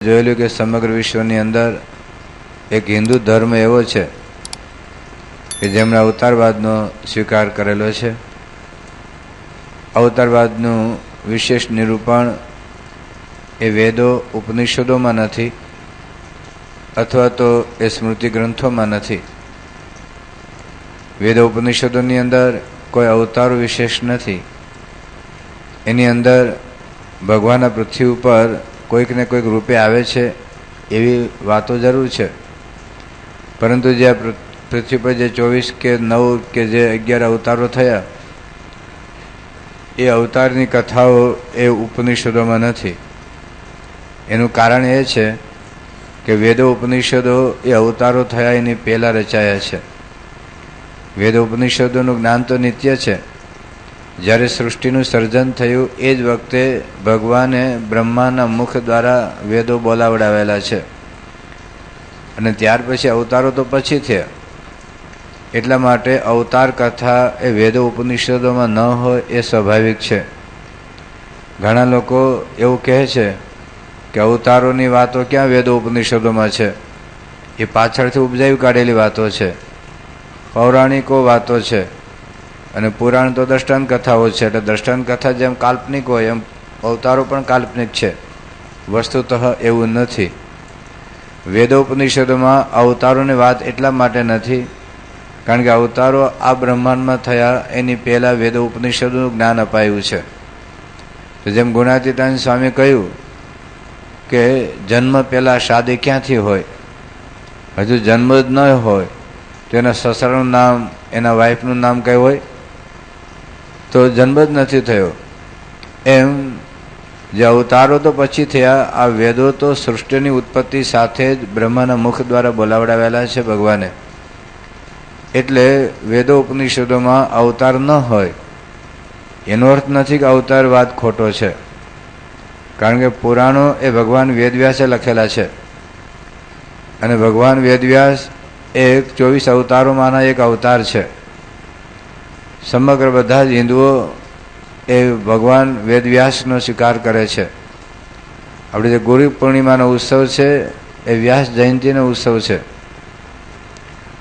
જોયેલું કે સમગ્ર વિશ્વની અંદર એક હિન્દુ ધર્મ એવો છે કે જેમણે અવતારવાદનો સ્વીકાર કરેલો છે. અવતારવાદનું વિશેષ નિરૂપણ એ વેદો ઉપનિષદોમાં નથી અથવા તો એ સ્મૃતિ ગ્રંથોમાં નથી. વેદો ઉપનિષદોની અંદર કોઈ અવતારો વિશેષ નથી. એની અંદર ભગવાનના પૃથ્વી ઉપર કોઈક ને કોઈક રૂપે આવે છે એવી વાતો જરૂર છે, પરંતુ જે પૃથ્વી પર જે 24 કે 9 કે જે 11 અવતારો થયા એ અવતારની કથાઓ એ ઉપનિષદોમાં નથી. એનું કારણ એ છે કે વેદો ઉપનિષદો એ અવતારો થયા એની પહેલાં રચાયા છે. વેદ ઉપનિષદોનું જ્ઞાન તો નિત્ય છે. જ્યારે સૃષ્ટિનું સર્જન થયું એ જ વખતે ભગવાને બ્રહ્માના મુખ દ્વારા વેદો બોલાવડાવેલા છે, અને ત્યાર પછી અવતારો તો પછી થયા. એટલા માટે અવતાર કથા એ વેદો ઉપનિષદોમાં ન હોય એ સ્વાભાવિક છે. ઘણા લોકો એવું કહે છે કે અવતારોની વાતો ક્યાં વેદો ઉપનિષદોમાં છે, એ પાછળથી ઉપજાવી કાઢેલી વાતો છે, પૌરાણિકો વાતો છે, અને પુરાણ તો દ્રષ્ટાંત કથાઓ છે. એટલે દ્રષ્ટાંત કથા જેમ કાલ્પનિક હોય એમ અવતારો પણ કાલ્પનિક છે. વસ્તુતઃ એવું નથી. વેદોપનિષદોમાં અવતારોની વાત એટલા માટે નથી કારણ કે અવતારો આ બ્રહ્માંડમાં થયા એની પહેલાં વેદો ઉપનિષદોનું જ્ઞાન અપાયું છે. તો જેમ ગુણાતીતાનંદ સ્વામી કહ્યું કે જન્મ પહેલાં શાદી ક્યાંથી હોય, હજુ જન્મ જ ન હોય તો એના સસરાનું નામ એના વાઈફનું નામ કંઈ હોય તો જન્મ જ નથી થયો. એમ જે અવતારો તો પછી થયા, આ વેદો તો સૃષ્ટિની ઉત્પત્તિ સાથે જ બ્રહ્માના મુખ દ્વારા બોલાવડાવેલા છે ભગવાને. એટલે વેદો ઉપનિષદોમાં અવતાર ન હોય એનો અર્થ નથી કે અવતારવાદ ખોટો છે, કારણ કે પુરાણો એ ભગવાન વેદવ્યાસે લખેલા છે, અને ભગવાન વેદવ્યાસ એ 24 અવતારોમાંના એક અવતાર છે. સમગ્ર બધા જ હિન્દુઓ એ ભગવાન વેદવ્યાસનો સ્વીકાર કરે છે. આપણે જે ગુરુ પૂર્ણિમાનો ઉત્સવ છે એ વ્યાસ જયંતિનો ઉત્સવ છે.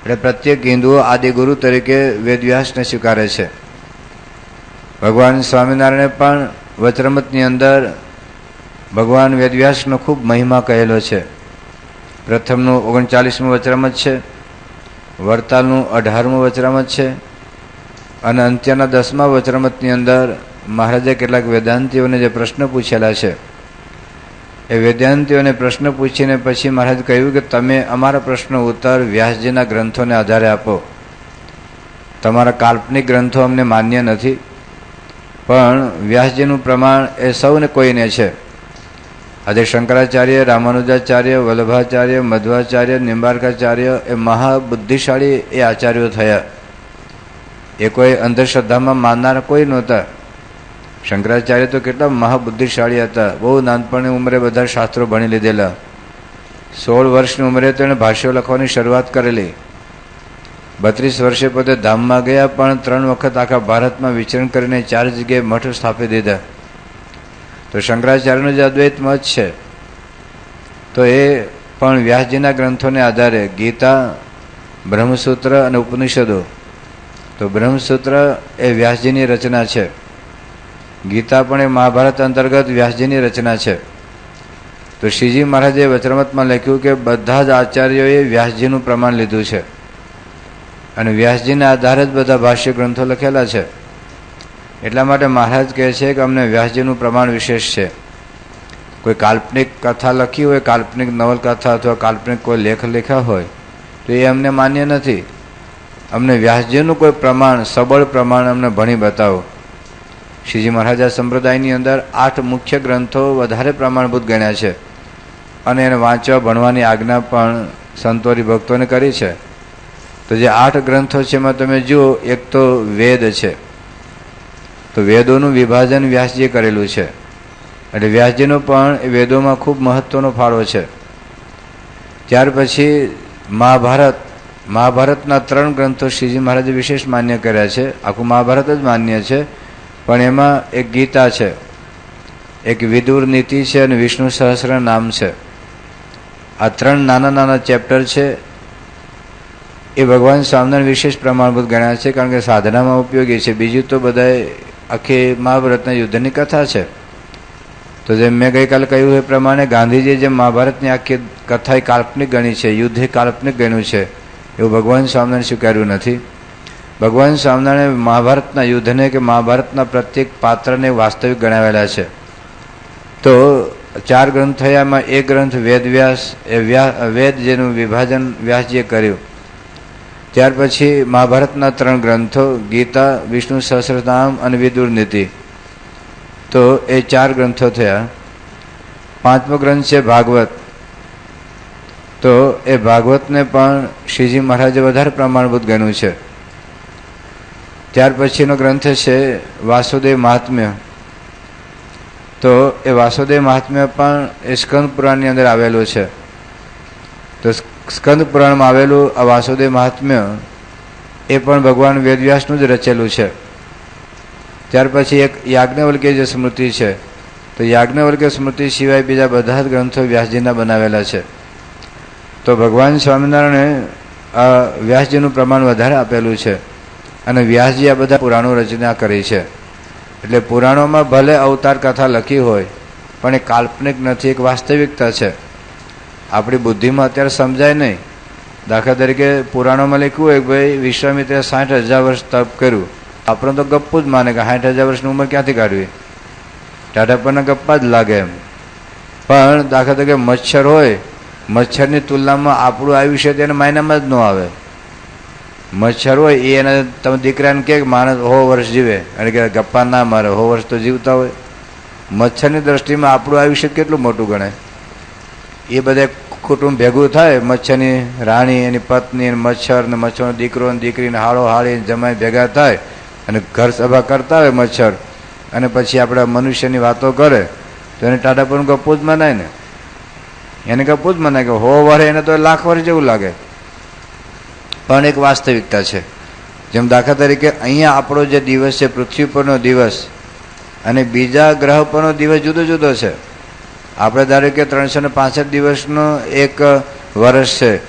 એટલે પ્રત્યેક હિન્દુઓ આદિગુરુ તરીકે વેદવ્યાસને સ્વીકારે છે. ભગવાન સ્વામિનારાયણે પણ વચરામૃતની અંદર ભગવાન વેદવ્યાસનો ખૂબ મહિમા કહેલો છે. પ્રથમનું 39મું વચરામૃત છે, વરતાલનું 18મું વચરામૃત છે, અને અંત્યના 10મા વચરામૃતની અંદર મહારાજે કેટલાક વેદાંતિઓને જે પ્રશ્ન પૂછેલા છે એ વેદાંતિઓને પ્રશ્ન પૂછીને પછી મહારાજ કહ્યું કે તમે અમારા પ્રશ્નો ઉત્તર વ્યાસજીના ગ્રંથોને આધારે આપો. તમારા કાલ્પનિક ગ્રંથો અમને માન્ય નથી, પણ વ્યાસજીનું પ્રમાણ એ સૌને કોઈને છે. આજે શંકરાચાર્ય, રામાનુજાચાર્ય, વલ્લભાચાર્ય, મધ્વાચાર્ય, નિંબાર્કાચાર્ય એ મહાબુદ્ધિશાળી એ આચાર્યો થયા. એ કોઈ અંધશ્રદ્ધામાં માનનારા કોઈ નહોતા. શંકરાચાર્ય તો કેટલા મહાબુદ્ધિશાળી હતા. બહુ નાનપણની ઉંમરે બધા શાસ્ત્રો ભણી લીધેલા. 16 વર્ષની ઉંમરે તેણે ભાષ્યો લખવાની શરૂઆત કરેલી. 32 વર્ષે પોતે ધામમાં ગયા, પણ 3 વખત આખા ભારતમાં વિચરણ કરીને 4 જગ્યાએ મઠ સ્થાપી દીધા. તો શંકરાચાર્યનો જે અદ્વૈત મત છે તો એ પણ વ્યાસજીના ગ્રંથોને આધારે ગીતા, બ્રહ્મસૂત્ર અને ઉપનિષદો. તો બ્રહ્મસૂત્ર એ વ્યાસજીની રચના છે. ગીતા પણ એ મહાભારત અંતર્ગત વ્યાસજીની રચના છે. તો શ્રીજી મહારાજે વચરામૃતમાં લખ્યું કે બધા જ આચાર્યોએ વ્યાસજીનું પ્રમાણ લીધું છે, અને વ્યાસજીના આધારે જ બધા ભાષ્ય ગ્રંથો લખેલા છે. એટલા માટે મહારાજ કહે છે કે અમને વ્યાસજીનું પ્રમાણ વિશેષ છે. કોઈ કાલ્પનિક કથા લખી હોય, કાલ્પનિક નવલકથા અથવા કાલ્પનિક કોઈ લેખ લખ્યા હોય તો એ અમને માન્ય નથી. અમને વ્યાસજીનું કોઈ પ્રમાણ, સબળ પ્રમાણ અમને ભણી બતાવો. શ્રીજી મહારાજ સંપ્રદાયની અંદર 8 મુખ્ય ગ્રંથો વધારે પ્રમાણભૂત ગણ્યા છે, અને એને વાંચવા ભણવાની આજ્ઞા પણ સંતોરી ભક્તોને કરી છે. તો જે 8 ગ્રંથો છે એમાં તમે જુઓ, એક તો વેદ છે. તો વેદોનું વિભાજન વ્યાસજીએ કરેલું છે, એટલે વ્યાસજીનો પણ વેદોમાં ખૂબ મહત્વનો ફાળો છે. ત્યાર પછી મહાભારતના 3 ગ્રંથો શ્રીજી મહારાજે વિશેષ માન્ય કર્યા છે. આખું મહાભારત જ માન્ય છે, પણ એમાં એક ગીતા છે, એક વિદુર નીતિ છે, અને વિષ્ણુ સહસ્ર નામ છે. આ 3 નાના નાના ચેપ્ટર છે એ ભગવાન સ્વામિનારાયણ વિશેષ પ્રમાણભૂત ગણ્યા છે, કારણ કે સાધનામાં ઉપયોગી છે. બીજું તો બધાય આખી મહાભારતના યુદ્ધની કથા છે. તો જેમ મેં ગઈકાલે કહ્યું એ પ્રમાણે ગાંધીજીએ જેમ મહાભારતની આખી કથા એ કાલ્પનિક ગણી છે, યુદ્ધ એ કાલ્પનિક ગણ્યું છે, એવું ભગવાન સ્વામિનારાયણ સ્વીકાર્યું નથી. ભગવાન સ્વામિનારાયણે મહાભારતના યુદ્ધને કે મહાભારતના પ્રત્યેક પાત્રને વાસ્તવિક ગણાવેલા છે. તો 4 ગ્રંથ થયા, એમાં એક ગ્રંથ વેદવ્યાસ, એ વેદ જેનું વિભાજન વ્યાસજીએ કર્યું. ત્યાર પછી મહાભારતના 3 ગ્રંથો ગીતા, વિષ્ણુ સહસ્રનામ અને વિદુર નીતિ. તો એ 4 ગ્રંથો થયા. 5મો ગ્રંથ છે ભાગવત. તો એ ભાગવતને પણ શ્રીજી મહારાજે વધારે પ્રમાણભૂત ગણ્યું છે. ત્યાર પછીનો ગ્રંથ છે વાસુદેવ મહાત્મ્ય. તો એ વાસુદેવ મહાત્મ્ય પણ એ સ્કંદ પુરાણની અંદર આવેલું છે. તો સ્કંદ પુરાણમાં આવેલું આ વાસુદેવ મહાત્મ્ય એ પણ ભગવાન વેદવ્યાસનું જ રચેલું છે. ત્યાર પછી એક યાજ્ઞવલ્ક્ય જે સ્મૃતિ છે, તો યાજ્ઞવલ્ક્ય સ્મૃતિ સિવાય બીજા બધા જ ગ્રંથો વ્યાસજીના બનાવેલા છે. તો ભગવાન સ્વામિનારાયણે આ વ્યાસજીનું પ્રમાણ વધારે આપેલું છે અને વ્યાસજી આ બધા પુરાણો રચના કરી છે. એટલે પુરાણોમાં ભલે અવતાર કથા લખી હોય પણ એ કાલ્પનિક નથી, એક વાસ્તવિકતા છે. આપણી બુદ્ધિમાં અત્યારે સમજાય નહીં. દાખલા તરીકે પુરાણોમાં લખ્યું હોય કે ભાઈ વિશ્વામિત્રે 60,000 વર્ષ તપ કર્યું, આપણે તો ગપ્પું જ માને કે 60,000 વર્ષની ઉંમર ક્યાંથી કાઢવી, ટાઢાપણના ગપ્પા જ લાગે એમ. પણ દાખલા તરીકે મચ્છર હોય, મચ્છરની તુલનામાં આપણું આયુષ્ય તેને માયનામાં જ ન આવે. મચ્છર હોય એ એના તમે દીકરાને કહે કે માણસ 100 વર્ષ જીવે, અને કે ગપ્પા ના મારે, 100 વર્ષ તો જીવતા હોય. મચ્છરની દ્રષ્ટિમાં આપણું આયુષ્ય કેટલું મોટું ગણાય. એ બધા કુટુંબ ભેગું થાય, મચ્છરની રાણી, એની પત્ની, મચ્છર ને મચ્છરનો દીકરો ને દીકરીને હાળો હાળી જમાઈ ભેગા થાય અને ઘર સભા કરતા હોય મચ્છર, અને પછી આપણે મનુષ્યની વાતો કરે તો એને ટાઢાપણ ગપ્પું જ મનાય ને. એને ગપ્પું જ મનાય કે 100 વર્ષ, એને તો 1,00,000 વર્ષ જેવું લાગે. પણ એક વાસ્તવિકતા છે. જેમ દાખલા તરીકે અહીંયા આપણો જે દિવસ છે, પૃથ્વી પરનો દિવસ અને બીજા ગ્રહ પરનો દિવસ જુદો જુદો છે. આપણે ધારો કે 365 દિવસનો એક વર્ષ છે,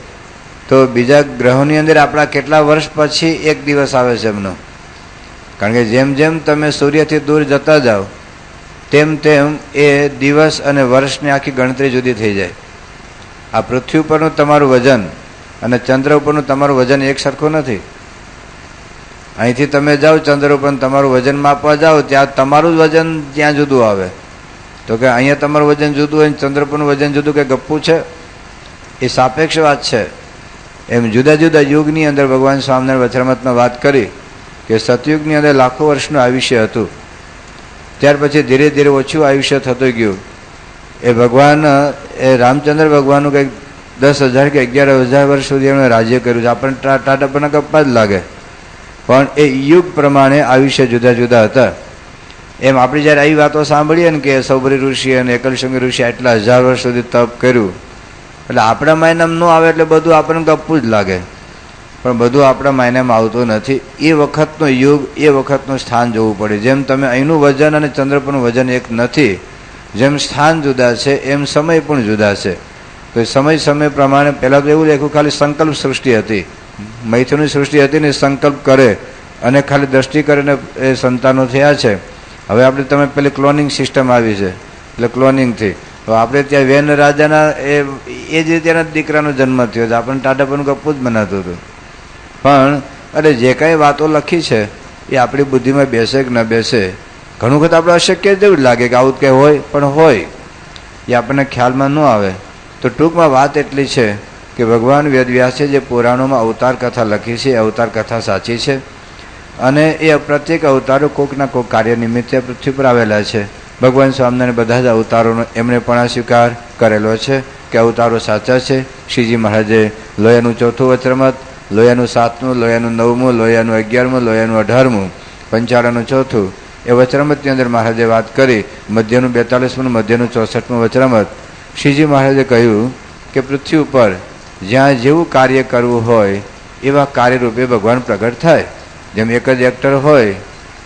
તો બીજા ગ્રહોની અંદર આપણા કેટલા વર્ષ પછી એક દિવસ આવે છે એમનો. કારણ કે જેમ જેમ તમે સૂર્યથી દૂર જતા જાઓ તેમ તેમ એ દિવસ અને વર્ષની આખી ગણતરી જુદી થઈ જાય. આ પૃથ્વી ઉપરનું તમારું વજન અને ચંદ્ર ઉપરનું તમારું વજન એક સરખું નથી. અહીંથી તમે જાઓ ચંદ્ર ઉપર તમારું વજન માપવા જાઓ, ત્યાં તમારું જ વજન ત્યાં જુદું આવે. તો કે અહીંયા તમારું વજન જુદું હોય, ચંદ્ર પરનું વજન જુદું, કે ગપ્પું છે? એ સાપેક્ષ વાત છે. એમ જુદા જુદા યુગની અંદર ભગવાન સ્વામિનારાયણ વચરામૃતમાં વાત કરી કે સતયુગની અંદર લાખો વર્ષનું આયુષ્ય હતું. ત્યાર પછી ધીરે ધીરે ઓછું આયુષ્ય થતું ગયું. એ ભગવાન એ રામચંદ્ર ભગવાનનું કંઈક 10,000 કે 11,000 વર્ષ સુધી એમણે રાજ્ય કર્યું છે. આપણને ટાટાપના ગપ્પા જ લાગે, પણ એ યુગ પ્રમાણે આયુષ્ય જુદા જુદા હતા. એમ આપણે જ્યારે આવી વાતો સાંભળીએ ને કે સૌભરી ઋષિ અને એકલશૃંગી ઋષિ આટલા 1000 વર્ષ સુધી તપ કર્યું, એટલે આપણા માયનામાં ન આવે એટલે બધું આપણને ગપ્પું જ લાગે. પણ બધું આપણા માયનામાં આવતું નથી. એ વખતનો યુગ, એ વખતનું સ્થાન જોવું પડે. જેમ તમે અહીંનું વજન અને ચંદ્ર પરનું વજન એક નથી, જેમ સ્થાન જુદા છે એમ સમય પણ જુદા છે. તો સમય પ્રમાણે પહેલાં તો એવું લખ્યું ખાલી સંકલ્પ સૃષ્ટિ હતી, મૈથુનની સૃષ્ટિ હતી ને, સંકલ્પ કરે અને ખાલી દ્રષ્ટિ કરીને એ સંતાનો થયા છે. હવે આપણે તમે પેલી ક્લોનિંગ સિસ્ટમ આવી છે, એટલે ક્લોનિંગથી તો આપણે ત્યાં વેન રાજાના એ જ રીતે એના દીકરાનો જન્મ થયો છે. આપણને ટાઢાપણનું ગપ્પું જ બનાતું હતું. પણ અરે જે કાંઈ વાતો લખી છે એ આપણી બુદ્ધિમાં બેસે કે ન બેસે, ઘણું વખત આપણે અશક્ય જેવું જ લાગે કે આવું કંઈ હોય, પણ હોય એ આપણને ખ્યાલમાં ન આવે. તો ટૂંકમાં વાત એટલી છે કે ભગવાન વેદવ્યાસે જે પુરાણોમાં અવતાર કથા લખી છે એ અવતાર કથા સાચી છે, અને એ પ્રત્યેક અવતારો કોઈકના કોઈક કાર્ય નિમિત્તે પૃથ્વી પર આવેલા છે. ભગવાન સ્વામિનારાયણ બધા જ અવતારોનો એમણે પણ આ સ્વીકાર કરેલો છે કે અવતારો સાચા છે. શ્રીજી મહારાજે લોયાનું 4થું વચરામૃત, લોયાનું 7મું, લોયાનું 9મું, લોયાનું 11મું, લોયાનું 18મું, પંચાળાનું 4થું એ વચરામૃતની અંદર મહારાજે વાત કરી. મધ્યનું 42મું, મધ્યનું 64મું વચરામૃત શ્રીજી મહારાજે કહ્યું કે પૃથ્વી ઉપર જ્યાં જેવું કાર્ય કરવું હોય એવા કાર્યરૂપે ભગવાન પ્રગટ થાય. જેમ એક જ એક્ટર હોય,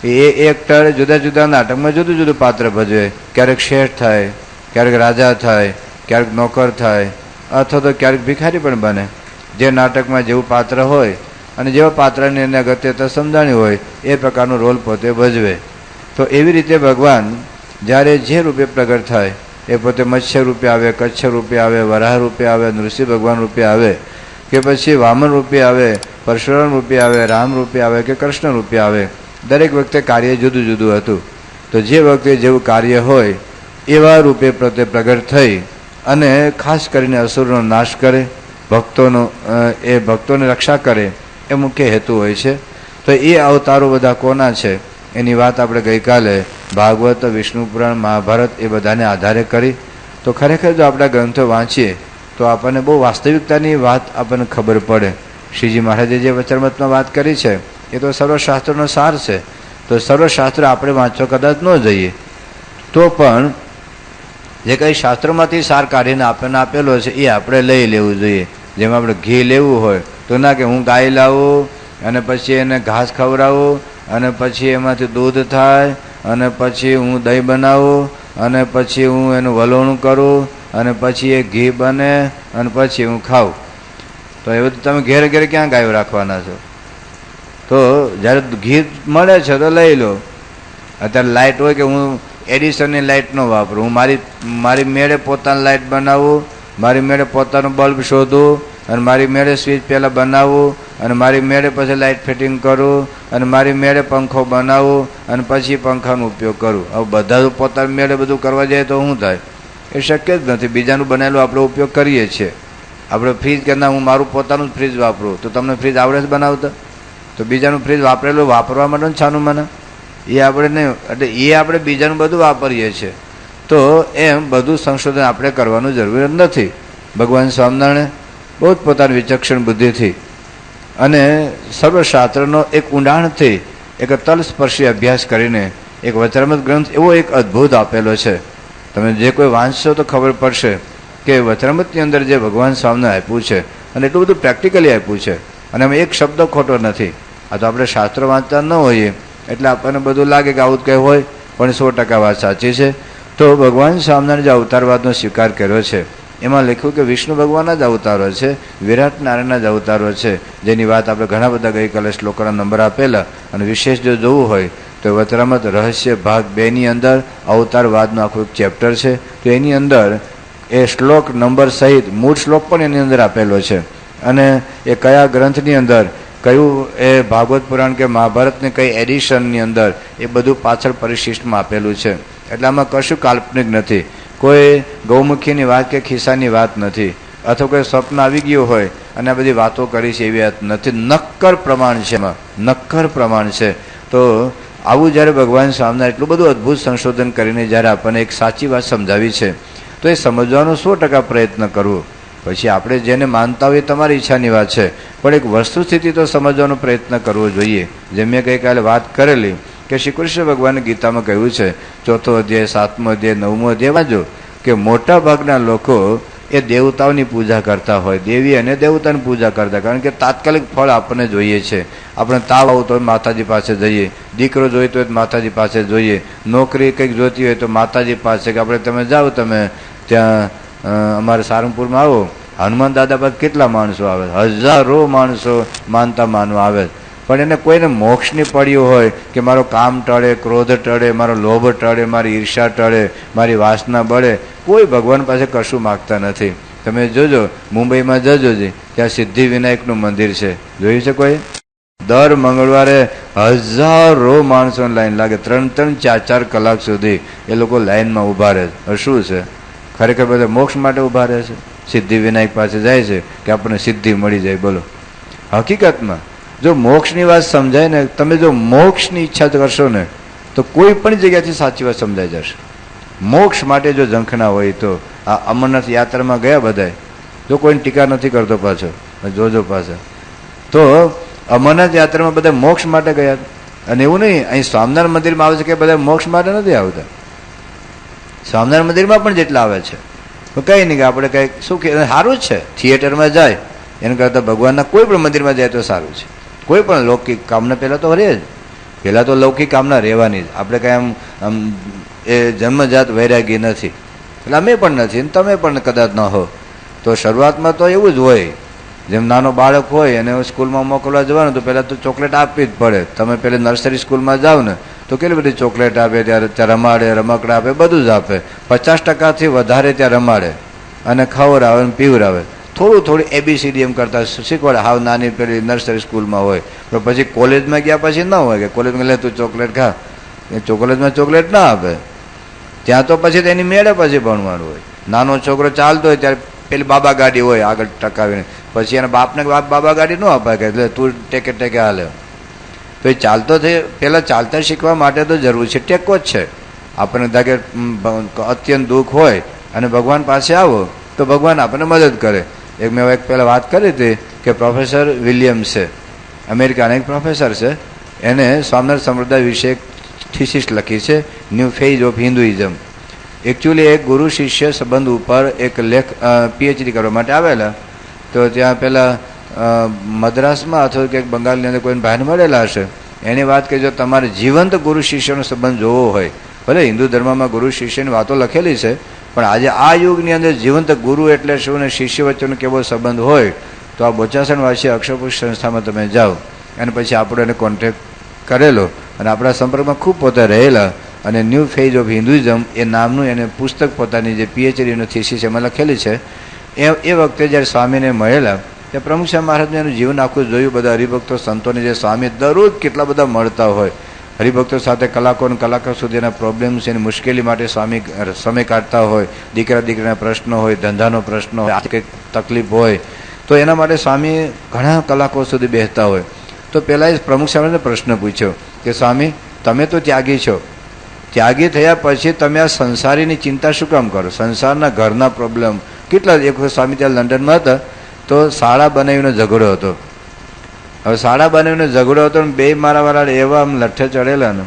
એ એક્ટર જુદા જુદા નાટકમાં જુદું જુદું પાત્ર ભજવે. ક્યારેક શેઠ થાય, ક્યારેક રાજા થાય, ક્યારેક નોકર થાય, અથવા તો ક્યારેક ભિખારી પણ બને. જે નાટકમાં જેવું પાત્ર હોય અને જેવા પાત્રને એને અગત્યતા સમજાણી હોય એ પ્રકારનો રોલ પોતે ભજવે. તો એવી રીતે ભગવાન જ્યારે જે રૂપે પ્રગટ થાય એ પોતે મત્સ્ય રૂપે આવે, કચ્છ રૂપે આવે, વરાહ રૂપે આવે, નૃસિંહ ભગવાન રૂપે આવે, કે પછી વામન રૂપે આવે, પરશુરામ રૂપે આવે, રામ રૂપે આવે કે કૃષ્ણ રૂપે આવે, દરેક વખતે કાર્ય જુદું જુદું હતું. તો જે વખતે જેવું કાર્ય હોય એવા રૂપે પોતે પ્રગટ થઈ અને ખાસ કરીને અસુરનો નાશ કરે, ભક્તોને રક્ષા કરે એ મુખ્ય હેતુ હોય છે. તો એ અવતારો બધા કોના છે એની વાત આપણે ગઈકાલે ભાગવત, વિષ્ણુ પુરાણ, મહાભારત એ બધાને આધારે કરી. તો ખરેખર જો આપણા ગ્રંથો વાંચીએ તો આપણને બહુ વાસ્તવિકતાની વાત આપણને ખબર પડે. શ્રીજી મહારાજે જે વચનામૃતમાં વાત કરી છે એ તો સર્વશાસ્ત્રનો સાર છે. તો સર્વશાસ્ત્ર આપણે વાંચવા કદાચ ન જઈએ તો પણ જે કંઈ શાસ્ત્રોમાંથી સાર કાઢીને આપણને આપેલો છે એ આપણે લઈ લેવું જોઈએ. જેમ આપણે ઘી લેવું હોય તો ના કે હું ગાય લાવું અને પછી એને ઘાસ ખવડાવું અને પછી એમાંથી દૂધ થાય અને પછી હું દહીં બનાવું અને પછી હું એનું વલોણું કરું અને પછી એ ઘી બને અને પછી હું ખાઉં. તો એ બધું તમે ઘેરે ઘેરે ક્યાં ગાયો રાખવાના છો? તો જ્યારે ઘી મળે છે તો લઈ લો. અત્યારે લાઇટ હોય કે હું એડિશનની લાઇટ ન વાપરું, હું મારી મેળે પોતાની લાઇટ બનાવું, મારી મેળે પોતાનું બલ્બ શોધું અને મારી મેળે સ્વિચ પહેલાં બનાવવું અને મારી મેળે પછી લાઇટ ફિટિંગ કરું અને મારી મેળે પંખો બનાવું અને પછી પંખાનો ઉપયોગ કરું. હવે બધા પોતાની મેળે બધું કરવા જાય તો શું થાય? એ શક્ય જ નથી. બીજાનું બનેલું આપણે ઉપયોગ કરીએ છીએ. આપણે ફ્રીજ કે ના હું મારું પોતાનું જ ફ્રીજ વાપરું, તો તમને ફ્રીજ આવડે જ બનાવતા? તો બીજાનું ફ્રીજ વાપરેલું વાપરવા માટે છાનું મને એ આપણે નહીં, એટલે એ આપણે બીજાનું બધું વાપરીએ છીએ. તો એમ બધું સંશોધન આપણે કરવાનું જરૂર નથી. ભગવાન સ્વામિનારાયણ બહુ જ પોતાની વિચક્ષણ બુદ્ધિથી અને સર્વશાસ્ત્રનો એક ઊંડાણથી એક તલસ્પર્શી અભ્યાસ કરીને એક વચનામૃત ગ્રંથ એવો એક અદ્ભુત આપેલો છે. તમે જે કોઈ વાંચશો તો ખબર પડશે કે વચનામૃતની અંદર જે ભગવાન સ્વામિનારાયણ આપ્યું છે અને એટલું બધું પ્રેક્ટિકલી આપ્યું છે અને એમાં એક શબ્દ ખોટો નથી. આ તો આપણે શાસ્ત્ર વાંચતા ન હોઈએ એટલે આપણને બધું લાગે કે આવું કંઈ હોય, પણ 100% વાત સાચી છે. તો ભગવાન સ્વામિનારાયણ જે અવતારવાદનો સ્વીકાર કર્યો છે એમાં લખ્યું કે વિષ્ણુ ભગવાનના જ અવતારો છે, વિરાટ નારાયણના જ અવતારો છે, જેની વાત આપણે ઘણા બધા ગઈકાલે શ્લોકોના નંબર આપેલા. અને વિશેષ જો જોવું હોય તો વચનામૃત રહસ્ય ભાગ 2 ની અંદર અવતારવાદનું આખું એક ચેપ્ટર છે. તો એની અંદર એ શ્લોક નંબર સહિત મૂળ શ્લોક પણ એની અંદર આપેલો છે અને એ કયા ગ્રંથની અંદર કયું એ ભાગવત પુરાણ કે મહાભારતની કઈ એડિશનની અંદર એ બધું પાછળ પરિશિષ્ટમાં આપેલું છે. એટલે આમાં કશું કાલ્પનિક નથી, કોઈ ગૌમુખીની વાત કે ખિસ્સાની વાત નથી, અથવા કોઈ સ્વપ્ન આવી ગયું હોય અને આ બધી વાતો કરી છે એવી વાત નથી. નક્કર પ્રમાણ છે, એમાં નક્કર પ્રમાણ છે. તો આવું જ્યારે ભગવાન સ્વામિનારાયણ એટલું બધું અદ્ભુત સંશોધન કરીને જ્યારે આપણને એક સાચી વાત સમજાવી છે તો એ સમજવાનો 100% પ્રયત્ન કરવો. પછી આપણે જેને માનતા હોય તમારી ઈચ્છાની વાત છે, પણ એક વસ્તુસ્થિતિ તો સમજવાનો પ્રયત્ન કરવો જોઈએ. જેમ મેં ગઈકાલે વાત કરેલી કે શ્રી કૃષ્ણ ભગવાને ગીતામાં કહ્યું છે 4થો અધ્યાય, 7મો અધ્યાય, 9મો અધ્યાય વાંચો કે મોટા ભાગના લોકો એ દેવતાઓની પૂજા કરતા હોય, દેવી અને દેવતાની પૂજા કરતા, કારણ કે તાત્કાલિક ફળ આપણને જોઈએ છે. આપણે તાવ આવતો હોય માતાજી પાસે જઈએ, દીકરો જોઈતો હોય તો માતાજી પાસે જોઈએ, નોકરી કંઈક જોઈતી હોય તો માતાજી પાસે કે આપણે તમે જાઓ, તમે ત્યાં અમારે સારંગપુરમાં આવો, હનુમાન દાદા પાસે કેટલા માણસો આવે, હજારો માણસો માનતા માનવા આવે. પણ એને કોઈને મોક્ષની પડ્યું હોય કે મારો કામ ટળે, ક્રોધ ટળે, મારો લોભ ટળે, મારી ઈર્ષા ટળે, મારી વાસના બળે, કોઈ ભગવાન પાસે કશું માગતા નથી. તમે જોજો મુંબઈમાં જજો જી, ત્યાં સિદ્ધિવિનાયકનું મંદિર છે, જોયું છે કોઈ? દર મંગળવારે હજારો માણસોની લાઈન લાગે, 3-3, 4-4 કલાક સુધી એ લોકો લાઈનમાં ઊભા રહે. શું છે? ખરેખર બધા મોક્ષ માટે ઊભા રહે છે, સિદ્ધિવિનાયક પાસે જાય છે કે આપણને સિદ્ધિ મળી જાય. બોલો, હકીકતમાં જો મોક્ષની વાત સમજાય ને, તમે જો મોક્ષની ઈચ્છા કરશો ને તો કોઈ પણ જગ્યાથી સાચી વાત સમજાઈ જશે. મોક્ષ માટે જો ઝંખના હોય તો આ અમરનાથ યાત્રામાં ગયા બધાય, જો કોઈને ટીકા નથી કરતો પાછો, જોજો પાછા, તો અમરનાથ યાત્રામાં બધા મોક્ષ માટે ગયા. અને એવું નહીં અહીં સ્વામિનારાયણ મંદિરમાં આવે છે કે બધા મોક્ષ માટે નથી આવતા. સ્વામિનારાયણ મંદિરમાં પણ જેટલા આવે છે તો કંઈ નહીં કે આપણે કંઈક શું કે સારું જ છે, થિયેટરમાં જાય એના કરતાં ભગવાનના કોઈ પણ મંદિરમાં જાય તો સારું છે. કોઈ પણ લૌકિક કામના પહેલાં તો રહે જ, પહેલાં તો લૌકિક કામના રહેવાની જ. આપણે કાંઈ આમ એ જન્મજાત વૈરાગી નથી, એટલે અમે પણ નથી અને તમે પણ કદાચ ન હો. તો શરૂઆતમાં તો એવું જ હોય, જેમ નાનો બાળક હોય અને સ્કૂલમાં મોકલવા જવાનું તો પહેલાં તો ચોકલેટ આપવી જ પડે. તમે પહેલાં નર્સરી સ્કૂલમાં જાઓ ને તો કેટલી બધી ચોકલેટ આપે, ત્યારે ત્યાં રમાડે, રમકડા આપે, બધું જ આપે. 50% વધારે ત્યાં રમાડે અને ખવડાવે અને પીવડાવે. થોડું ABCD એમ કરતા શીખવાડે, હાવ નાની પેલી નર્સરી સ્કૂલમાં હોય. પણ પછી કોલેજમાં ગયા પછી ન હોય કે કોલેજમાં લે તું ચોકલેટ ખા, એ કોલેજમાં ચોકલેટ ના આપે. ત્યાં તો પછી તેની મેળે પછી ભણવાનું હોય. નાનો છોકરો ચાલતો હોય ત્યારે પેલી બાબા ગાડી હોય આગળ ટકાવીને, પછી એના બાપને બાબા ગાડી ન અપાય કે એટલે તું ટેકે ટેકે હાલે. તો એ ચાલતો થઈ પહેલાં ચાલતા શીખવા માટે તો જરૂર છે, ટેકો જ છે. આપણને ધાકે અત્યંત દુઃખ હોય અને ભગવાન પાસે આવો તો ભગવાન આપણને મદદ કરે. મેં પહેલાં વાત કરી હતી કે પ્રોફેસર વિલિયમ્સ છે, અમેરિકાના એક પ્રોફેસર છે, એને સ્વામિનારાયણ સંપ્રદાય વિશે એક થીસીસ લખી છે, new phase of Hinduism. Actually એક ગુરુ શિષ્ય સંબંધ ઉપર એક લેખ PhD કરવા માટે આવેલા. તો ત્યાં પહેલાં મદ્રાસમાં અથવા કે બંગાળની અંદર કોઈને ભાઈને મળેલા હશે. એની વાત કરી, જો તમારે જીવંત ગુરુ શિષ્યનો સંબંધ જોવો હોય, ભલે હિન્દુ ધર્મમાં ગુરુ શિષ્યની વાતો લખેલી છે, પણ આજે આ યુગની અંદર જીવંત ગુરુ એટલે શું ને શિષ્ય વચ્ચેનો કેવો સંબંધ હોય તો આ બોચાસણવાસી અક્ષરપુરુષ સંસ્થામાં તમે જાઓ. અને પછી આપણો એને કોન્ટેક્ટ કરેલો અને આપણા સંપર્કમાં ખૂબ પોતે રહેલા. અને ન્યૂ ફેઝ ઓફ હિન્દુઇઝમ એ નામનું એને પુસ્તક પોતાની જે PhDની થીસીસ એમાં લખેલી છે. એ વખતે જ્યારે સ્વામીને મળેલા ત્યાં પ્રમુખ સ્વામી મહારાજને એનું જીવન આખું જોયું. બધા હરિભક્તો સંતોને જે સ્વામી દરરોજ કેટલા બધા મળતા હોય, હરિભક્તો સાથે કલાકો સુધીના પ્રોબ્લેમ્સ, એની મુશ્કેલી માટે સ્વામી સમય કાઢતા હોય. દીકરાના પ્રશ્નો હોય, ધંધાનો પ્રશ્ન હોય, કંઈક તકલીફ હોય તો એના માટે સ્વામી ઘણા કલાકો સુધી બેસતા હોય. તો પહેલાં એ પ્રમુખ સ્વામીને પ્રશ્ન પૂછ્યો કે સ્વામી, તમે તો ત્યાગી છો, ત્યાગી થયા પછી તમે આ સંસારીની ચિંતા શું કામ કરો? સંસારના ઘરના પ્રોબ્લેમ કેટલા. એક વખત સ્વામી ત્યાં લંડનમાં હતા તો શાળા બનાવીને ઝઘડો હતો. હવે શાળા બનાવીને ઝઘડો હતો ને બે મારાવાળા એવા આમ લઠ્ઠે ચડેલા ને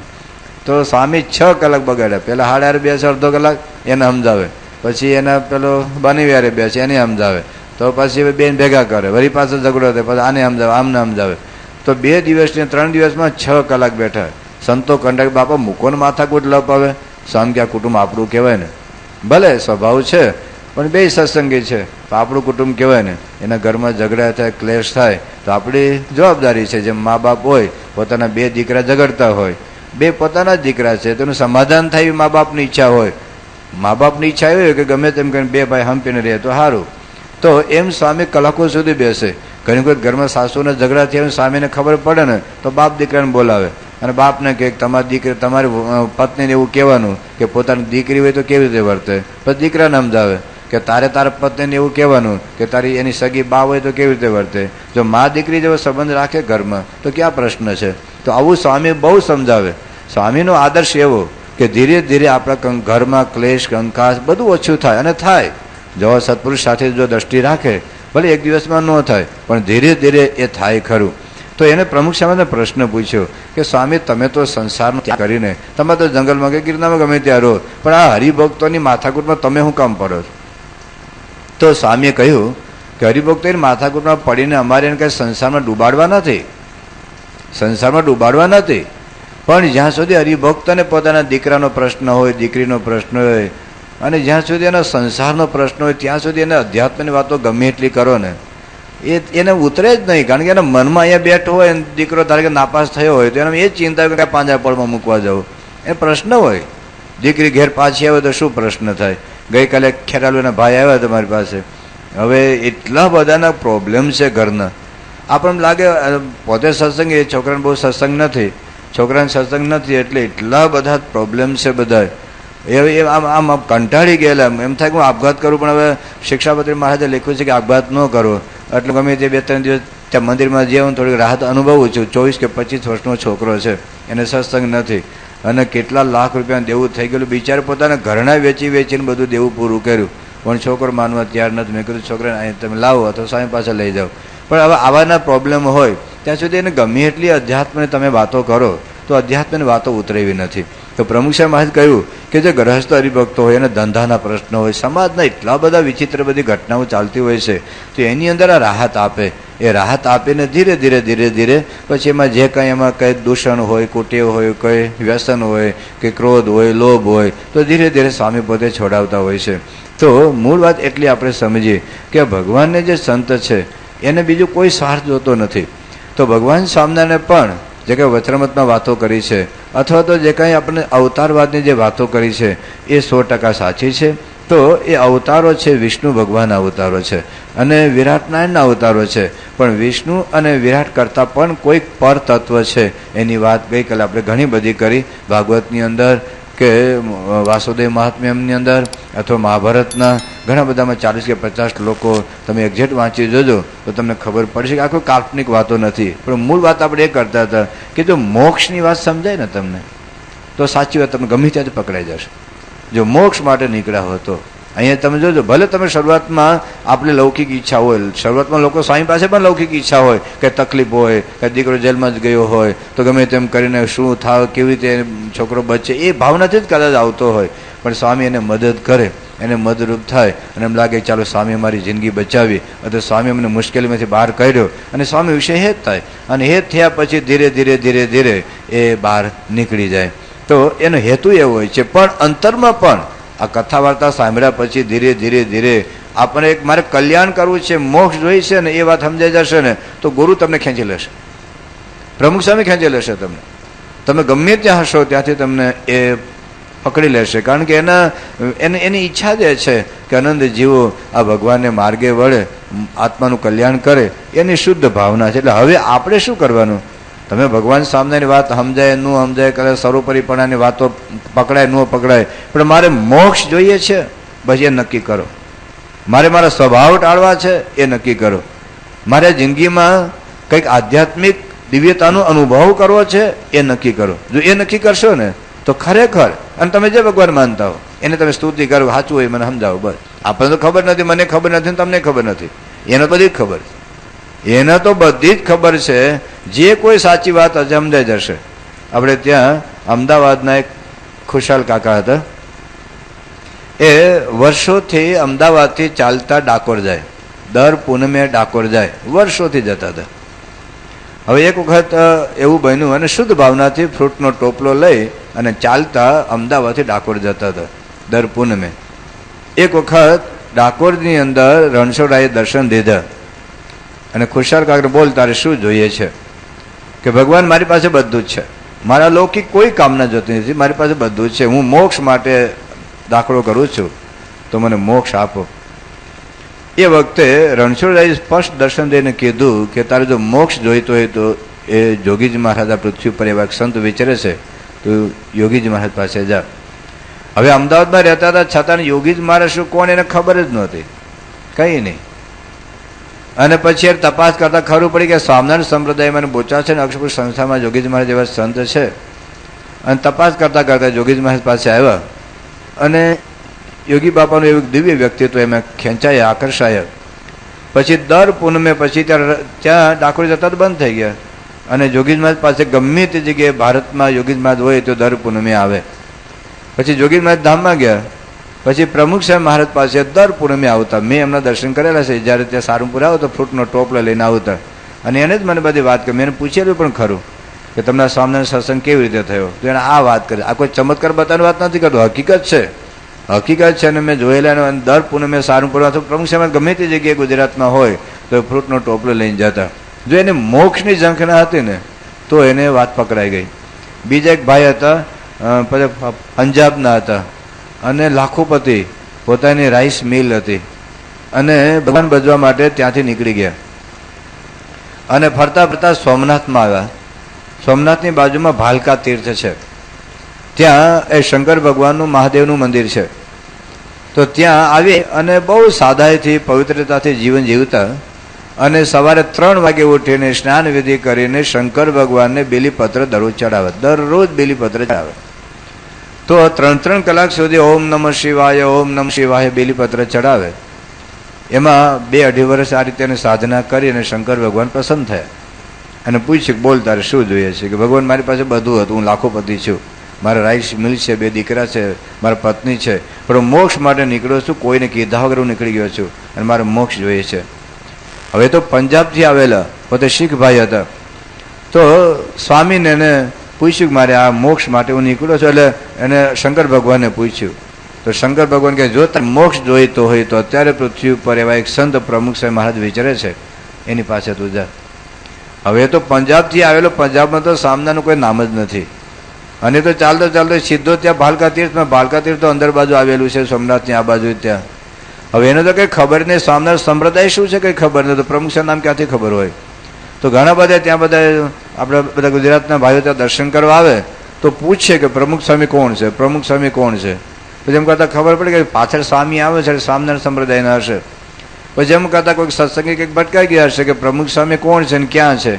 તો સ્વામી 6 કલાક બગાડ્યા. પહેલાં હાડારે બેસે અડધો કલાક એને સમજાવે, પછી એના પેલો બનીવારે બેસે એને સમજાવે, તો પછી બેન ભેગા કરે, વળી પાછો ઝઘડો થાય, પછી આને સમજાવે, આમને સમજાવે. તો 2 દિવસને 3 દિવસમાં 6 કલાક બેઠા. સંતો કંટાળી, બાપા મૂકો ને માથાકૂટ લપ આવે. સ્વામી કે આ કુટુંબ આપણું કહેવાય ને, ભલે સ્વભાવ છે પણ બે સત્સંગી છે, આપણું કુટુંબ કહેવાય ને. એના ઘરમાં ઝઘડા થાય, ક્લેશ થાય તો આપણી જવાબદારી છે. જેમ મા બાપ હોય, પોતાના 2 દીકરા ઝઘડતા હોય, 2 પોતાના જ દીકરા છે, તેનું સમાધાન થાય મા બાપની ઈચ્છા હોય. મા બાપની ઈચ્છા એવી હોય કે ગમે તેમ કરીને 2 ભાઈ હંપીને રહે તો સારું. તો એમ સ્વામી કલાકો સુધી બેસે. ઘણી વખત ઘરમાં સાસુને ઝઘડા થયા સ્વામીને ખબર પડે ને તો બાપ દીકરાને બોલાવે અને બાપને કહે તમારી દીકરી, તમારી પત્નીને એવું કહેવાનું કે પોતાની દીકરી હોય તો કેવી રીતે વર્તે. પછી દીકરાને સમજાવે કે તારા પત્નીને એવું કહેવાનું કે તારી એની સગી બા હોય તો કેવી રીતે વર્તે. જો મા દીકરી જેવો સંબંધ રાખે ઘરમાં તો ક્યાં પ્રશ્ન છે. તો આવું સ્વામી બહુ સમજાવે. સ્વામીનો આદર્શ એવો કે ધીરે ધીરે આપણા ઘરમાં ક્લેશ, કંકાસ બધું ઓછું થાય. અને થાય જો સત્પુરુષ સાથે જો દ્રષ્ટિ રાખે, ભલે એક દિવસમાં ન થાય પણ ધીરે ધીરે એ થાય ખરું. તો એને પ્રમુખ સ્વામીને પ્રશ્ન પૂછ્યો કે સ્વામી, તમે તો સંસારનો ત્યાગ કરીને તમે તો જંગલમાં કે ગિરનારમાં ગમે ત્યાં રહો, પણ આ હરિભક્તોની માથાકૂટમાં તમે શું કામ પડો છો? તો સ્વામીએ કહ્યું કે હરિભક્તોની માથાકૂટમાં પડીને અમારે એને કંઈ સંસારમાં ડૂબાડવા નથી, સંસારમાં ડૂબાડવા નથી. પણ જ્યાં સુધી હરિભક્તને પોતાના દીકરાનો પ્રશ્ન હોય, દીકરીનો પ્રશ્ન હોય અને જ્યાં સુધી એનો સંસારનો પ્રશ્ન હોય ત્યાં સુધી એને અધ્યાત્મની વાતો ગમે એટલી કરો ને એને ઉતરે જ નહીં. કારણ કે એના મનમાં અહીંયા બેઠો હોય, દીકરો ધારે કે નાપાસ થયો હોય તો એને એ ચિંતા હોય કે પાંજરાપોળમાં મૂકવા જવું, એ પ્રશ્ન હોય. દીકરી ઘેર પાછી આવે તો શું પ્રશ્ન થાય? ગઈકાલે ખેરાલુના ભાઈ આવ્યા તમારી પાસે, હવે એટલા બધાના પ્રોબ્લેમ છે ઘરના. આપણને લાગે પોતે સત્સંગ, એ છોકરાને બહુ સત્સંગ નથી, છોકરાને સત્સંગ નથી એટલે એટલા બધા પ્રોબ્લેમ છે બધા. એ આમ કંટાળી ગયેલા, એમ થાય કે હું આપઘાત કરું, પણ હવે શિક્ષાપત્રી મહારાજે લખ્યું છે કે આપઘાત ન કરો. એટલે ગમે તે 2-3 દિવસ ત્યાં મંદિરમાં જઈને થોડીક રાહત અનુભવું છું. 24 કે 25 વર્ષનો છોકરો છે, એને સત્સંગ નથી અને કેટલા લાખ રૂપિયા દેવું થઈ ગયેલું. બિચારે પોતાના ઘરના વેચીને બધું દેવું પૂરું કર્યું, પણ છોકરો માનવા તૈયાર નથી. મેં કીધું છોકરાને અહીં તમે લાવો અથવા સ્વામી પાસે લઈ જાઓ. પણ હવે આવાના પ્રોબ્લેમ હોય ત્યાં સુધી એને ગમે એટલી અધ્યાત્મની તમે વાતો કરો તો અધ્યાત્મની વાતો ઉતરેવી નથી. તો પ્રમુખ સાહેબ મહારાજ કહ્યું કે જે ગ્રહસ્થ હરિભક્તો હોય અને ધંધાના પ્રશ્નો હોય, સમાજના એટલા બધા વિચિત્ર બધી ઘટનાઓ ચાલતી હોય છે, તો એની અંદર આ રાહત આપે. એ રાહત આપીને ધીરે ધીરે પછી એમાં જે કંઈ એમાં કંઈ દૂષણ હોય, કુટેવ હોય, કંઈ વ્યસન હોય કે ક્રોધ હોય, લોભ હોય તો ધીરે ધીરે સ્વામી પોતે છોડાવતા હોય છે. તો મૂળ વાત એટલી આપણે સમજીએ કે ભગવાનને જે સંત છે એને બીજું કોઈ સ્વાર્થ જોતો નથી. તો ભગવાન સ્વામિનારાયણે પણ જે કંઈ વચરામૃતમાં વાતો કરી છે અથવા તો જે કંઈ આપણે અવતારવાદની જે વાતો કરી છે એ 100% સાચી છે. તો એ અવતારો છે વિષ્ણુ ભગવાન અવતારો છે અને વિરાટ નારાયણના અવતારો છે, પણ વિષ્ણુ અને વિરાટ કરતાં પણ કોઈક પર તત્વ છે એની વાત ગઈકાલે આપણે ઘણી બધી કરી. ભાગવતની અંદર કે વાસુદેવ મહાત્મ્યમની અંદર અથવા મહાભારતના ઘણા બધામાં 40 કે 50 શ્લોકો તમે એક્ઝેક્ટ વાંચી જોજો તો તમને ખબર પડશે કે આ કોઈ કાલ્પનિક વાતો નથી. પણ મૂળ વાત આપણે એ કરતા હતા કે જો મોક્ષની વાત સમજાય ને તમને તો સાચી વાત તમે ગમે ત્યાંથી પકડાઈ જશે. જો મોક્ષ માટે નીકળ્યા હોય તો અહીંયા તમે જોજો, ભલે તમે શરૂઆતમાં આપણે લૌકિક ઈચ્છા હોય, શરૂઆતમાં લોકો સ્વામી પાસે પણ લૌકિક ઈચ્છા હોય કે તકલીફ હોય કે દીકરો જેલમાં જ ગયો હોય તો ગમે તેમ કરીને શું થાય, કેવી રીતે છોકરો બચે, એ ભાવનાથી જ કદાચ આવતો હોય. પણ સ્વામી એને મદદ કરે, એને મદદરૂપ થાય અને એમ લાગે ચાલો સ્વામી અમારી જિંદગી બચાવી અથવા સ્વામી અમને મુશ્કેલીમાંથી બહાર કાઢ્યો અને સ્વામી વિશે હેત થાય અને હેત થયા પછી ધીરે ધીરે ધીરે ધીરે એ બહાર નીકળી જાય. તો એનો હેતુ એવો હોય છે. પણ અંતરમાં પણ આ કથા વાર્તા સાંભળ્યા પછી ધીરે ધીરે ધીરે આપણે એક મારે કલ્યાણ કરવું છે, મોક્ષ જોઈ છે ને એ વાત સમજાઈ જશે ને તો ગુરુ તમને ખેંચી લેશે, પ્રમુખ સ્વામી ખેંચી લેશે તમને. તમે ગમે ત્યાં હશો ત્યાંથી તમને એ પકડી લેશે, કારણ કે એની ઈચ્છા જે છે કે આનંદ જીવો આ ભગવાનને માર્ગે વળે, આત્માનું કલ્યાણ કરે, એની શુદ્ધ ભાવના છે. એટલે હવે આપણે શું કરવાનું? તમે ભગવાન સામેની વાત સમજાય ન સમજાય, કદાચ સર્વોપરીપણાની વાતો પકડાય ન પકડાય, પણ મારે મોક્ષ જોઈએ છે બસ એ નક્કી કરો. મારે મારા સ્વભાવ ટાળવા છે એ નક્કી કરો. મારે જિંદગીમાં કંઈક આધ્યાત્મિક દિવ્યતાનો અનુભવ કરવો છે એ નક્કી કરો. જો એ નક્કી કરશો ને તો ખરેખર, અને તમે જે ભગવાન માનતા હો એને તમે સ્તુતિ કરો, સાચું હોય મને સમજાવો, બસ. આપણને તો ખબર નથી, મને ખબર નથી, તમને ખબર નથી, એને બધી જ ખબર છે. એને તો બધી જ ખબર છે. જે કોઈ સાચી વાત સમજાઈ જશે. આપણે ત્યાં અમદાવાદના એક ખુશાલ કાકા હતા, એ વર્ષોથી અમદાવાદથી ચાલતા ડાકોર જાય, દર પૂનમે ડાકોર જાય, વર્ષોથી જતા હતા. હવે એક વખત એવું બન્યું અને શુદ્ધ ભાવનાથી ફ્રૂટનો ટોપલો લઈ અને ચાલતા અમદાવાદથી ડાકોર જતા હતા દર પૂનમે. એક વખત ડાકોરની અંદર રણછોડરાયે દર્શન દીધા અને ખુશાલ કાકાને બોલ તારે શું જોઈએ છે? કે ભગવાન મારી પાસે બધું જ છે, મારા લૌકિક કોઈ કામના જોતી નથી, મારી પાસે બધું જ છે, હું મોક્ષ માટે દાખલો કરું છું તો મને મોક્ષ આપો. એ વખતે રણછોડરાયે સ્પષ્ટ દર્શન દઈને કીધું કે તારે જો મોક્ષ જોઈતો હોય તો એ યોગીજી મહારાજ આ પૃથ્વી પર એવા સંત વિચરે છે તો યોગીજી મહારાજ પાસે જા. હવે અમદાવાદમાં રહેતા હતા છતાં યોગીજી મહારાજ શું કોણ એને ખબર જ નહોતી, કંઈ નહીં. અને પછી તપાસ કરતા ખરું પડી કે સ્વામિનારાયણ સંપ્રદાયમાં બોચા છે ને અક્ષરપુર સંસ્થામાં યોગીજી મહારાજ જેવા સંત છે. અને તપાસ કરતા કરતા યોગીજી મહારાજ પાસે આવ્યા અને યોગી બાપાનું એવું દિવ્ય વ્યક્તિત્વ એમાં ખેંચાયા, આકર્ષાયા. પછી દર પૂનમે પછી ત્યાં ડાકોર જતા બંધ થઈ ગયા અને યોગીજી મહારાજ પાસે ગમે તે જગ્યાએ ભારતમાં યોગીજી મહારાજ હોય તો દર પૂનમે આવે. પછી યોગીજી મહારાજ ધામમાં ગયા, પછી પ્રમુખ સાહેબ મહારાજ પાસે દર પૂનમે આવતા. મેં એમના દર્શન કરેલા છે, જ્યારે ત્યાં સારંગપુર આવો તો ફ્રૂટનો ટોપલો લઈને આવતા અને એને જ મને બધી વાત કરી. મેં એને પૂછેલું પણ ખરું કે તમને સ્વામિનારાયણ સત્સંગ કેવી રીતે થયો, તો એને આ વાત કરી. આ કોઈ ચમત્કાર બતાવવાની વાત નથી કરતો, હકીકત છે, હકીકત છે. અને મેં જોયેલા દર પૂનમે સારંગપુરમાં તો પ્રમુખ સાહેબ ગમે તે જગ્યાએ ગુજરાતમાં હોય તો ફ્રૂટનો ટોપલો લઈને જતા. જો એને મોક્ષની ઝંખના હતી ને તો એને વાત પકડાઈ ગઈ. બીજા એક ભાઈ હતા, પંજાબના હતા અને લાખોપતિ, પોતાની રાઈસ મિલ હતી અને ભગવાન ભજવા માટે ત્યાંથી નીકળી ગયા અને ફરતા ફરતા સોમનાથમાં આવ્યા. સોમનાથની બાજુમાં ભાલકા તીર્થ છે, ત્યાં એ શંકર ભગવાનનું મહાદેવનું મંદિર છે. તો ત્યાં આવી અને બહુ સાદાઈથી પવિત્રતાથી જીવન જીવતા અને સવારે 3 વાગે ઉઠીને સ્નાન વિધિ કરીને શંકર ભગવાનને બેલીપત્ર દરરોજ ચડાવે, દરરોજ બેલીપત્ર ચડાવે. તો 3 કલાક સુધી ઓમ નમઃ શિવાય ઓમ નમઃ શિવાય બેલીપત્ર ચડાવે. એમાં 2-2.5 વર્ષ આ રીતે સાધના કરી અને શંકર ભગવાન પ્રસન્ન થયા અને પૂછ્યું બોલ તારે શું જોઈએ છે? કે ભગવાન મારી પાસે બધું હતું, હું લાખોપતિ છું, મારા રાઈસ મિલ છે, 2 દીકરા છે, મારા પત્ની છે, પણ મોક્ષ માટે નીકળ્યો છું, કોઈને કીધા વગર હું નીકળી ગયો છું અને મારે મોક્ષ જોઈએ છે. હવે તો પંજાબથી આવેલા પોતે શીખ ભાઈ હતા. તો સ્વામીને એને પૂછ્યું કે મારે આ મોક્ષ માટે હું નીકળ્યો છું, એટલે એને શંકર ભગવાનને પૂછ્યું. તો તો શંકર ભગવાન કહે જો તારે મોક્ષ જોઈતો હોય તો અત્યારે પૃથ્વી ઉપર એવા એક સંત પ્રમુખ સાહેબ મહારાજ વિચરે છે, એની પાસે તું જા. હવે તો પંજાબથી આવેલો, પંજાબમાં તો સામનાનું કોઈ નામ જ નથી. અને તો ચાલતો ચાલતો સીધો ત્યાં ભાલકા તીર્થમાં, ભાલકા તીર્થ તો અંદર બાજુ આવેલું છે સોમનાથની આ બાજુ ત્યાં. હવે એને તો કંઈ ખબર નહીં, સામના સંપ્રદાય શું છે કંઈ ખબર નહીં, તો પ્રમુખ સાહેબ નામ ક્યાંથી ખબર હોય. તો ઘણા બધા ત્યાં બધા આપણે બધા ગુજરાતના ભાઈઓ ત્યાં દર્શન કરવા આવે તો પૂછે કે પ્રમુખ સ્વામી કોણ છે, પ્રમુખ સ્વામી કોણ છે. પછી એમ કરતાં ખબર પડે કે પાછળ સ્વામી આવે છે સામના સંપ્રદાયના હશે. પછી એમ કરતાં કોઈક સત્સંગી કંઈક ભટકાઈ ગયા હશે કે પ્રમુખ સ્વામી કોણ છે ને ક્યાં છે.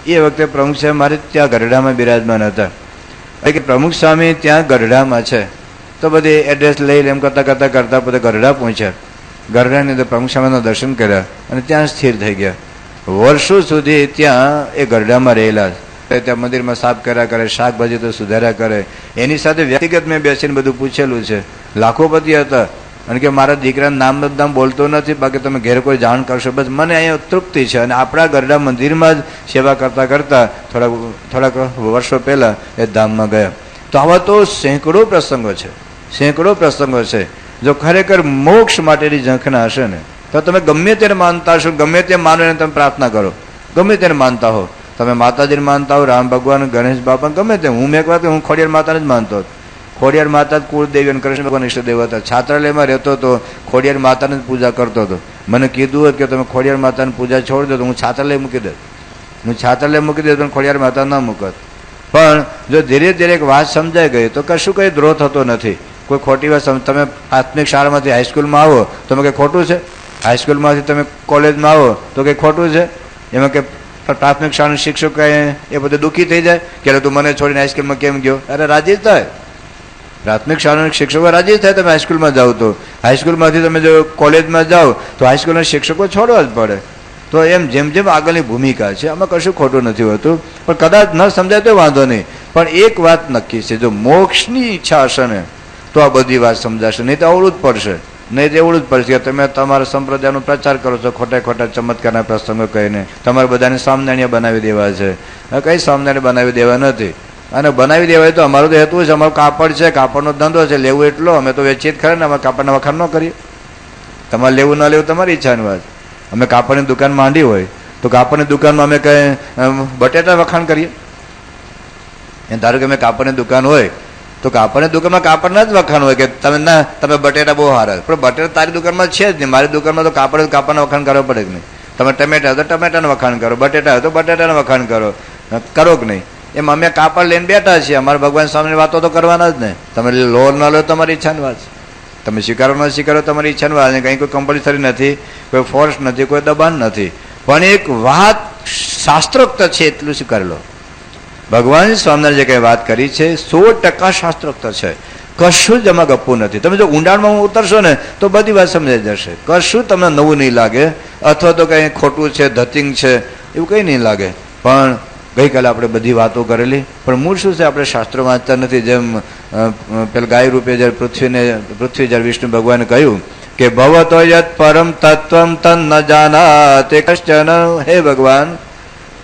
એ વખતે પ્રમુખ સાહેબ મારે ત્યાં ગઢડામાં બિરાજમાન હતા કે પ્રમુખ સ્વામી ત્યાં ગઢડામાં છે. તો બધી એડ્રેસ લઈ એમ કરતાં બધા ગઢડા પહોંચ્યા. ગઢડાની અંદર પ્રમુખ સ્વામીના દર્શન કર્યા અને ત્યાં સ્થિર થઈ ગયા. વર્ષો સુધી ત્યાં એ ગઢડામાં રહેલા. ત્યાં મંદિરમાં સાફ કર્યા કરે, શાકભાજી તો સુધાર્યા કરે. એની સાથે વ્યક્તિગત મેં બેસીને બધું પૂછેલું છે. લાખોપતિ હતા અને કે મારા દીકરાનું નામ બદનામ બોલતો નથી, બાકી તમે ઘેર કોઈ જાણ કરશો, બસ મને અહીંયા તૃપ્તિ છે. અને આપણા ગઢડા મંદિરમાં જ સેવા કરતાં કરતાં થોડાક વર્ષો પહેલાં એ ધામમાં ગયા. તો આવા તો સેંકડો પ્રસંગો છે, સેંકડો પ્રસંગો છે. જો ખરેખર મોક્ષ માટેની ઝંખના હશે ને તો તમે ગમે તેને માનતા હશો, ગમે તે માનો એને તમે પ્રાર્થના કરો, ગમે તેને માનતા હો. તમે માતાજીને માનતા હો, રામ ભગવાન, ગણેશ બાપા, ગમે તે. હું એક વાત હું ખોડિયાર માતાને જ માનતો હતો. ખોડિયાર માતા કુળદેવી અને કૃષ્ણ ભગવાન ઈષ્ટદેવ હતા. છાત્રાલયમાં રહેતો હતો, ખોડિયાર માતાને જ પૂજા કરતો હતો. મને કીધું હતું કે તમે ખોડિયાર માતાની પૂજા છોડી દો તો હું છાત્રાલય મૂકી દે. હું છાત્રાલય મૂકી દે પણ ખોડિયાર માતા ન મૂકત. પણ જો ધીરે ધીરે એક વાત સમજાઈ ગઈ તો કશું કંઈ દ્રોહ થતો નથી. કોઈ ખોટી વાત તમે પ્રાથમિક શાળામાંથી હાઈસ્કૂલમાં આવો તમે કંઈ ખોટું છે? હાઈસ્કૂલમાંથી તમે કોલેજમાં આવો તો કંઈ ખોટું છે? એમાં કે પ્રાથમિક શાળાના શિક્ષકો એ બધું દુઃખી થઈ જાય કે તું મને છોડીને હાઈસ્કૂલમાં કેમ ગયો? અરે રાજી થાય. પ્રાથમિક શાળાના શિક્ષકો રાજી થાય તમે હાઈસ્કૂલમાં જાઓ તો. હાઈસ્કૂલમાંથી તમે જો કોલેજમાં જાઓ તો હાઈસ્કૂલના શિક્ષકો છોડવા જ પડે. તો એમ જેમ જેમ આગળની ભૂમિકા છે, આમાં કશું ખોટું નથી હોતું. પણ કદાચ ન સમજાય તો વાંધો નહીં. પણ એક વાત નક્કી છે, જો મોક્ષની ઈચ્છા હશે ને તો આ બધી વાત સમજાશે, નહીં તો અવળું જ પડશે. નહીં તો એવડું જ પડશે કે તમે તમારા સંપ્રદાયનો પ્રચાર કરો છો ખોટા ચમત્કારના પ્રસંગો કહીને. તમારે બધાને સામનાણીયા બનાવી દેવા છે. કંઈ સામનાણી બનાવી દેવા નથી. અને બનાવી દેવાય તો અમારું તો હેતુ છે, અમારું કાપડ છે, કાપડનો ધંધો છે, લેવું એટલો અમે તો વેચીએ જ ખરા ને. અમે કાપડના વખાણ ન કરીએ. તમારે લેવું ન લેવું તમારી ઈચ્છાની વાત. અમે કાપડની દુકાન માંડી હોય તો કાપડની દુકાનમાં અમે કંઈ બટેટા વખાણ કરીએ? ધારો કે અમે કાપડની દુકાન હોય તો કાપડની દુકાનમાં કાપડના જ વખાણ હોય કે તમે ના તમે બટેટા બહુ સારા, પણ બટેટા તારી દુકાનમાં છે જ નહીં. મારી દુકાનમાં તો કાપડના વખાણ કરવા પડે કે નહીં? તમે ટમેટા તો ટમેટાના વખાણ કરો, બટેટા હોય તો બટેટાના વખાણ કરો કે નહીં? એમ અમે કાપડ લઈને બેઠા છીએ. અમારા ભગવાન સામે વાતો તો કરવાના જ ને. તમે લો ન લો તમારી ઈચ્છાની વાત છે. તમે સ્વીકારો ન સ્વીકારો તમારી ઈચ્છાની વાત. કંઈ કોઈ કમ્પલસરી નથી, કોઈ ફોર્સ નથી, કોઈ દબાણ નથી. પણ એક વાત શાસ્ત્રોક્ત છે એટલું સ્વીકારી લો. ભગવાન સ્વામિનારાયણ જે કંઈ વાત કરી છે 100% શાસ્ત્રોક્ત છે. કશું જ એમાં ગપ્પું નથી. તમે જો ઊંડાણમાં ઉતરશો ને તો બધી વાત સમજાઈ જશે. કશું તમને નવું નહીં લાગે, અથવા તો કંઈ ખોટું છે, ધતિંગ છે, એવું કંઈ નહીં લાગે. પણ ગઈકાલે આપણે બધી વાતો કરેલી, પણ મૂળ શું છે? આપણે શાસ્ત્રો વાંચતા નથી. જેમ પેલા ગાય રૂપે જ્યારે પૃથ્વી જ્યારે વિષ્ણુ ભગવાને કહ્યું કે ભવતો યત પરમ તત્વમ તન ન જાનાતે કશ્ચન. હે ભગવાન,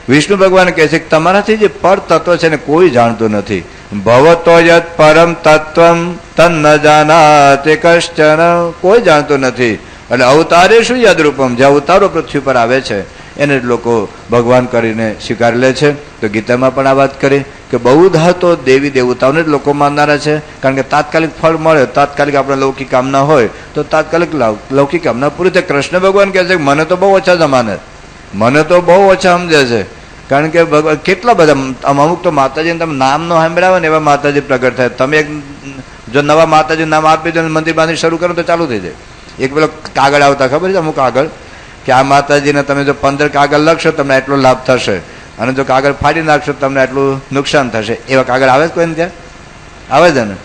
વિષ્ણુ ભગવાન કહે છે કે તમારાથી જે પર તત્વ છે ને કોઈ જાણતું નથી. ભવતો યત પરમ તત્વમ તન ન જાનાતે કશ્ચન. કોઈ જાણતું નથી. એટલે અવતારે શું યદરૂપમ, જે અવતારો પૃથ્વી પર આવે છે એને જ લોકો ભગવાન કરીને સ્વીકારી લે છે. તો ગીતામાં પણ આ વાત કરી કે બહુધા તો દેવી દેવતાઓને જ લોકો માનનારા છે. કારણ કે તાત્કાલિક ફળ મળે, તાત્કાલિક આપણે લૌકિક કામના હોય તો તાત્કાલિક લૌકિક કામના પૂરી થાય. કૃષ્ણ ભગવાન કહે છે કે મને તો બહુ ઓછા જમાને, મને તો બહુ ઓછા સમજે છે. કારણ કે ભગવાન કેટલા બધા અમુક તો માતાજીને તમે નામ ન સાંભળ્યા ને એવા માતાજી પ્રગટ થાય. તમે એક જો નવા માતાજી નામ આપી દો મંદિર બાંધી શરૂ કરો તો ચાલુ થઈ જાય. એક પેલો કાગળ આવતા ખબર છે અમુક કાગળ કે આ માતાજીને તમે જો 15 કાગળ લખશો તમને એટલો લાભ થશે, અને જો કાગળ ફાડી નાખશો તમને એટલું નુકસાન થશે. એવા કાગળ આવે જ કોઈને ત્યાં? આવે છે ને?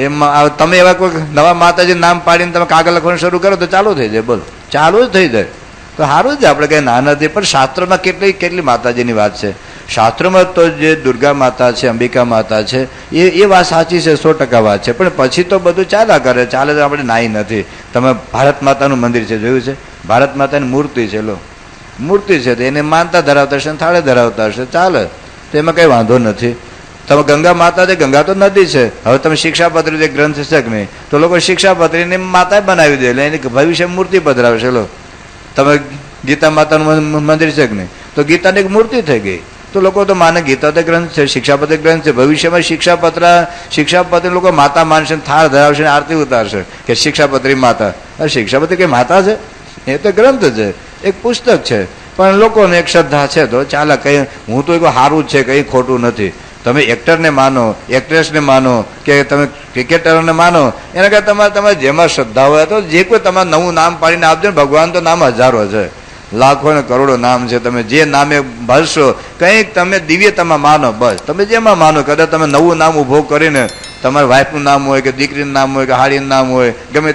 એમાં તમે એવા કોઈ નવા માતાજી નામ પાડીને તમે કાગળ લખવાનું શરૂ કરો તો ચાલુ થઈ જાય. બોલો, ચાલુ જ થઈ જાય તો સારું જ. આપણે કંઈ ના નથી. પણ શાસ્ત્રમાં કેટલી માતાજીની વાત છે. શાસ્ત્રોમાં તો જે દુર્ગા માતા છે, અંબિકા માતા છે, એ વાત સાચી છે, 100% વાત છે. પણ પછી તો બધું ચાલ્યા કરે. ચાલે તો આપણે નાઈ નથી. તમે ભારત માતાનું મંદિર છે, જોયું છે? ભારત માતાની મૂર્તિ છે, લો મૂર્તિ છે, તો એને માનતા ધરાવતા હશે, થાળે ધરાવતા હશે, ચાલે. તો એમાં કંઈ વાંધો નથી. તમે ગંગા માતા છે, ગંગા તો નદી છે. હવે તમે શિક્ષાપત્રી જે ગ્રંથ છે કે નહીં, તો લોકો શિક્ષાપત્રીને માતા બનાવી દે, એટલે એની ભવિષ્ય મૂર્તિ પધરાવશે. લો તમે ગીતા માતાનું મંદિર છે કે નહીં, તો ગીતાની એક મૂર્તિ થઈ ગઈ. તો લોકો તો માને ગીતા તો ગ્રંથ છે, શિક્ષાપત્રી ગ્રંથ છે. ભવિષ્યમાં શિક્ષાપત્રી લોકો માતા માનશે, થાળ ધરાવશે, આરતી ઉતારશે કે શિક્ષાપત્રી માતા. શિક્ષાપત્રી કઈ માતા છે? એ તો ગ્રંથ છે, એક પુસ્તક છે. પણ લોકોને એક શ્રદ્ધા છે, તો ચાલે. કઈ હું તો સારું જ છે, કઈ ખોટું નથી. તમે એક્ટરને માનો, એક્ટ્રેસને માનો, કે તમે ક્રિકેટરોને માનો, એના કરતાં તમારે જેમાં શ્રદ્ધા હોય તો જે કોઈ તમારે નવું નામ પાડીને આપજો ને. ભગવાન તો નામ હજારો છે, લાખો ને કરોડો નામ છે. તમે જે નામે ભરશો, કંઈક તમે દિવ્યતામાં માનો, બસ. તમે જેમાં માનો. કદાચ તમે નવું નામ ઊભો કરીને તમારા વાઈફનું નામ હોય, કે દીકરીનું નામ હોય, કે હાડીનું નામ હોય, ગમે